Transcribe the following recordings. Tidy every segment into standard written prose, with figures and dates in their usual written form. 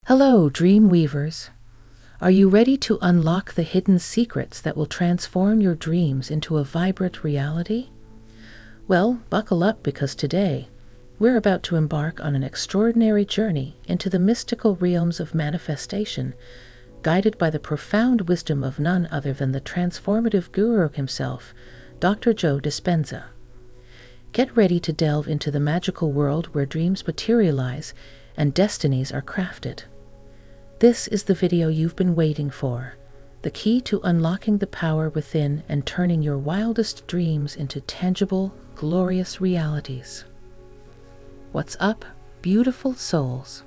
Hello, dream weavers. Are you ready to unlock the hidden secrets that will transform your dreams into a vibrant reality? Well, buckle up because today, we're about to embark on an extraordinary journey into the mystical realms of manifestation, guided by the profound wisdom of none other than the transformative guru himself, Dr. Joe Dispenza. Get ready to delve into the magical world where dreams materialize and destinies are crafted. This is the video you've been waiting for, the key to unlocking the power within and turning your wildest dreams into tangible, glorious realities. What's up, beautiful souls?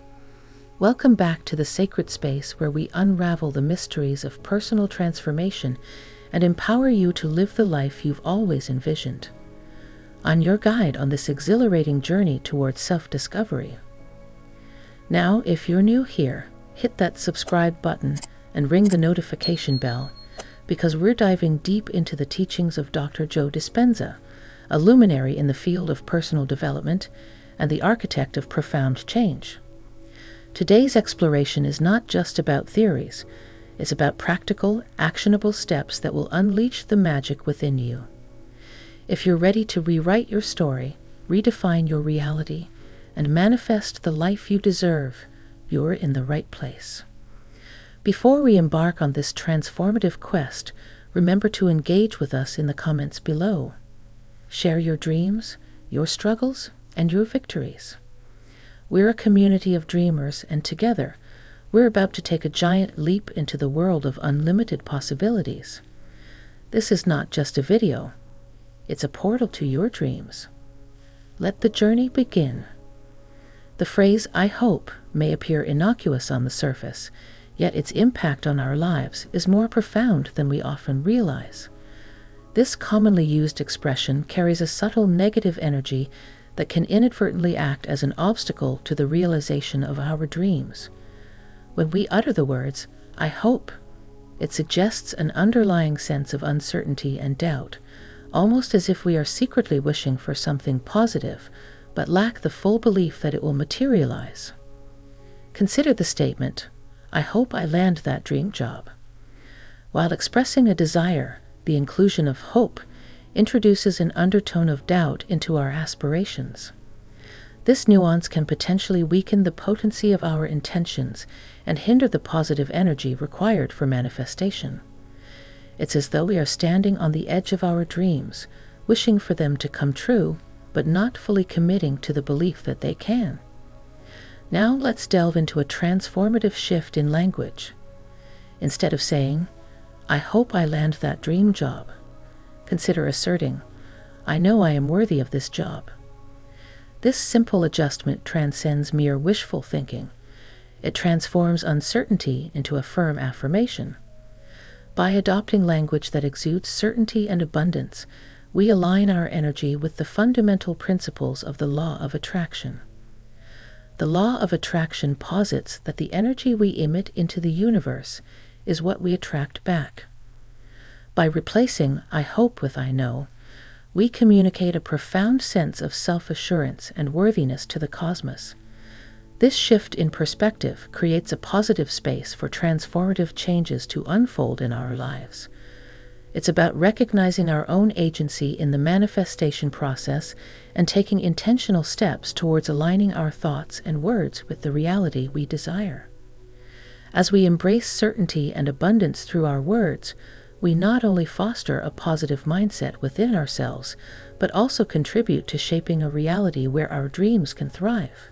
Welcome back to the sacred space where we unravel the mysteries of personal transformation and empower you to live the life you've always envisioned. I'm your guide on this exhilarating journey towards self-discovery. Now, if you're new here, hit that subscribe button and ring the notification bell, because we're diving deep into the teachings of Dr. Joe Dispenza, a luminary in the field of personal development and the architect of profound change. Today's exploration is not just about theories, it's about practical, actionable steps that will unleash the magic within you. If you're ready to rewrite your story, redefine your reality, and manifest the life you deserve, you're in the right place. Before we embark on this transformative quest, remember to engage with us in the comments below. Share your dreams, your struggles, and your victories. We're a community of dreamers, and together, we're about to take a giant leap into the world of unlimited possibilities. This is not just a video, it's a portal to your dreams. Let the journey begin. The phrase, "I hope," may appear innocuous on the surface, yet its impact on our lives is more profound than we often realize. This commonly used expression carries a subtle negative energy that can inadvertently act as an obstacle to the realization of our dreams. When we utter the words, "I hope," it suggests an underlying sense of uncertainty and doubt, almost as if we are secretly wishing for something positive, but lack the full belief that it will materialize. Consider the statement, "I hope I land that dream job." While expressing a desire, the inclusion of hope introduces an undertone of doubt into our aspirations. This nuance can potentially weaken the potency of our intentions and hinder the positive energy required for manifestation. It's as though we are standing on the edge of our dreams, wishing for them to come true, but not fully committing to the belief that they can. Now let's delve into a transformative shift in language. Instead of saying, "I hope I land that dream job," consider asserting, "I know I am worthy of this job." This simple adjustment transcends mere wishful thinking. It transforms uncertainty into a firm affirmation. By adopting language that exudes certainty and abundance, we align our energy with the fundamental principles of the law of attraction. The law of attraction posits that the energy we emit into the universe is what we attract back. By replacing "I hope" with "I know," we communicate a profound sense of self-assurance and worthiness to the cosmos. This shift in perspective creates a positive space for transformative changes to unfold in our lives. It's about recognizing our own agency in the manifestation process and taking intentional steps towards aligning our thoughts and words with the reality we desire. As we embrace certainty and abundance through our words, we not only foster a positive mindset within ourselves, but also contribute to shaping a reality where our dreams can thrive.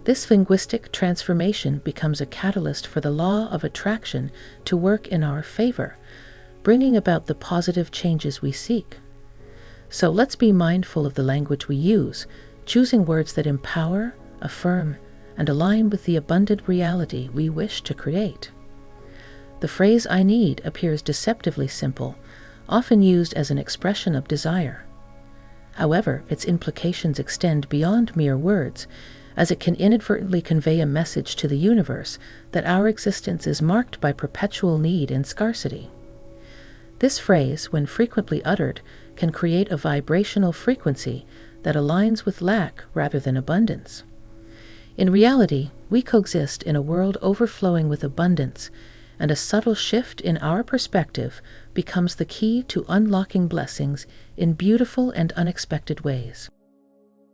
This linguistic transformation becomes a catalyst for the law of attraction to work in our favor, bringing about the positive changes we seek. So let's be mindful of the language we use, choosing words that empower, affirm, and align with the abundant reality we wish to create. The phrase "I need" appears deceptively simple, often used as an expression of desire. However, its implications extend beyond mere words, as it can inadvertently convey a message to the universe that our existence is marked by perpetual need and scarcity. This phrase, when frequently uttered, can create a vibrational frequency that aligns with lack rather than abundance. In reality, we coexist in a world overflowing with abundance, and a subtle shift in our perspective becomes the key to unlocking blessings in beautiful and unexpected ways.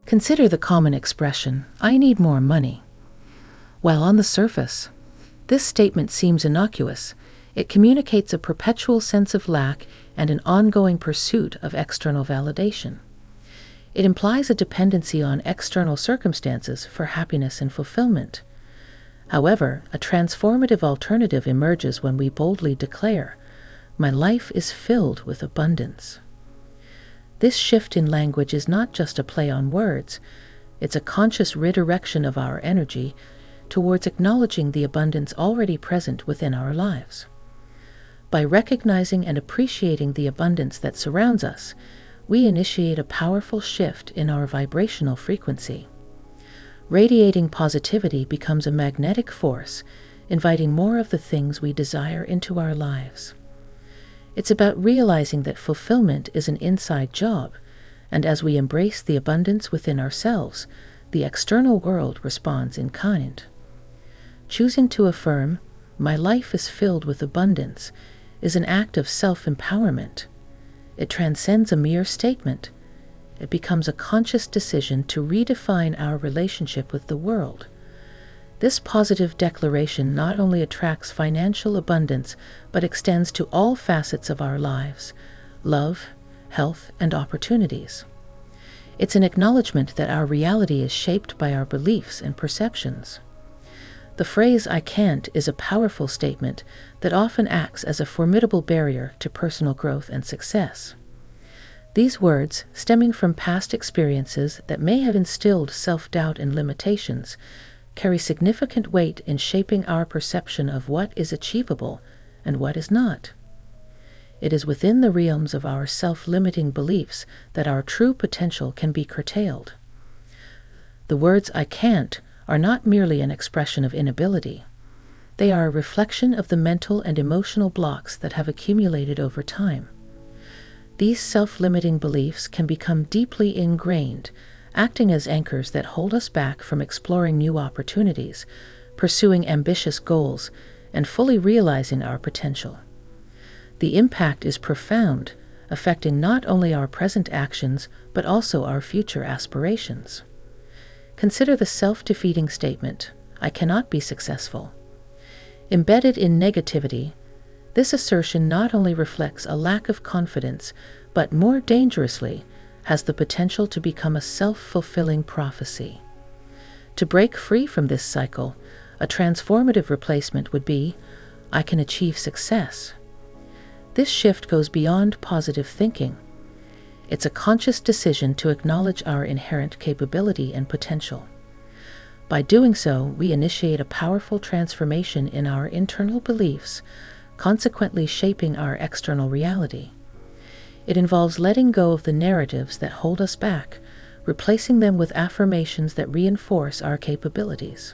Consider the common expression, "I need more money." While on the surface, this statement seems innocuous, it communicates a perpetual sense of lack and an ongoing pursuit of external validation. It implies a dependency on external circumstances for happiness and fulfillment. However, a transformative alternative emerges when we boldly declare, "My life is filled with abundance." This shift in language is not just a play on words, it's a conscious redirection of our energy towards acknowledging the abundance already present within our lives. By recognizing and appreciating the abundance that surrounds us, we initiate a powerful shift in our vibrational frequency. Radiating positivity becomes a magnetic force, inviting more of the things we desire into our lives. It's about realizing that fulfillment is an inside job, and as we embrace the abundance within ourselves, the external world responds in kind. Choosing to affirm, "My life is filled with abundance," is an act of self-empowerment. It transcends a mere statement. It becomes a conscious decision to redefine our relationship with the world. This positive declaration not only attracts financial abundance, but extends to all facets of our lives: love, health, and opportunities. It's an acknowledgement that our reality is shaped by our beliefs and perceptions. The phrase "I can't" is a powerful statement that often acts as a formidable barrier to personal growth and success. These words, stemming from past experiences that may have instilled self-doubt and limitations, carry significant weight in shaping our perception of what is achievable and what is not. It is within the realms of our self-limiting beliefs that our true potential can be curtailed. The words "I can't" are not merely an expression of inability. They are a reflection of the mental and emotional blocks that have accumulated over time. These self-limiting beliefs can become deeply ingrained, acting as anchors that hold us back from exploring new opportunities, pursuing ambitious goals, and fully realizing our potential. The impact is profound, affecting not only our present actions, but also our future aspirations. Consider the self-defeating statement, "I cannot be successful." Embedded in negativity, this assertion not only reflects a lack of confidence, but more dangerously, has the potential to become a self-fulfilling prophecy. To break free from this cycle, a transformative replacement would be, "I can achieve success." This shift goes beyond positive thinking. It's a conscious decision to acknowledge our inherent capability and potential. By doing so, we initiate a powerful transformation in our internal beliefs, consequently shaping our external reality. It involves letting go of the narratives that hold us back, replacing them with affirmations that reinforce our capabilities.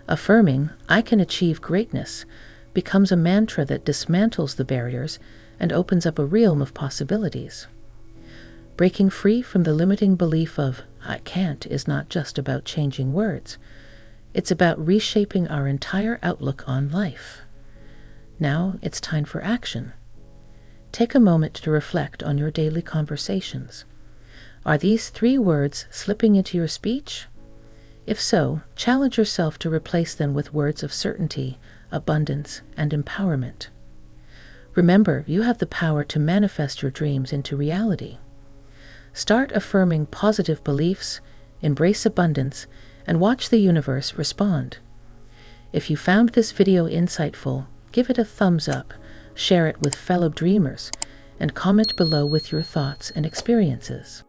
Affirming, "I can achieve greatness," becomes a mantra that dismantles the barriers and opens up a realm of possibilities. Breaking free from the limiting belief of "I can't" is not just about changing words. It's about reshaping our entire outlook on life. Now it's time for action. Take a moment to reflect on your daily conversations. Are these 3 words slipping into your speech? If so, challenge yourself to replace them with words of certainty, abundance, and empowerment. Remember, you have the power to manifest your dreams into reality. Start affirming positive beliefs, embrace abundance, and watch the universe respond. If you found this video insightful, give it a thumbs up, share it with fellow dreamers, and comment below with your thoughts and experiences.